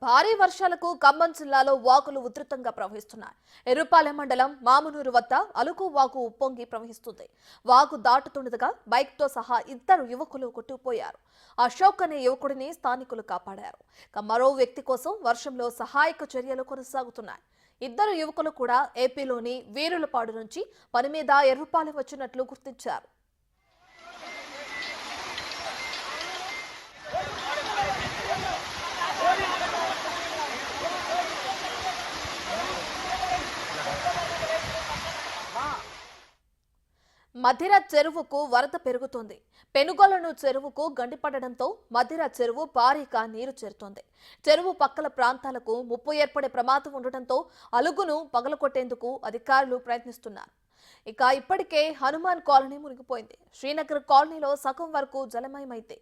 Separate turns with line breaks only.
భారీ వర్షాలకు ఖమ్మం జిల్లాలో వాగులు ఉధృతంగా ప్రవహిస్తున్నాయి. ఎర్రుపాలెం మండలం మామునూరు వద్ద అలుగు వాగు ఉప్పొంగి ప్రవహిస్తుంది. వాగు దాటుతుండగా బైక్ తో సహా ఇద్దరు యువకులు కొట్టుకుపోయారు. అశోక్ అనే యువకుడిని స్థానికులు కాపాడారు. మరో వ్యక్తి కోసం వర్షంలో సహాయక చర్యలు కొనసాగుతున్నాయి. ఇద్దరు యువకులు కూడా ఏపీలోని వీరులపాడు నుంచి పని మీద ఎర్రుపాలెం వచ్చినట్లు గుర్తించారు. మధిర చెరువుకు వరద పెరుగుతోంది. పెనుగొలను చెరువుకు గండిపడడంతో మధిర చెరువు భారీగా నీరు చేరుతోంది. చెరువు పక్కల ప్రాంతాలకు ముప్పు ఏర్పడే ప్రమాదం ఉండటంతో అలుగును పగలగొట్టేందుకు అధికారులు ప్రయత్నిస్తున్నారు. ఇప్పటికే హనుమాన్ కాలనీ మునిగిపోయింది. శ్రీనగర్ కాలనీలో సగం వరకు జలమయమైంది.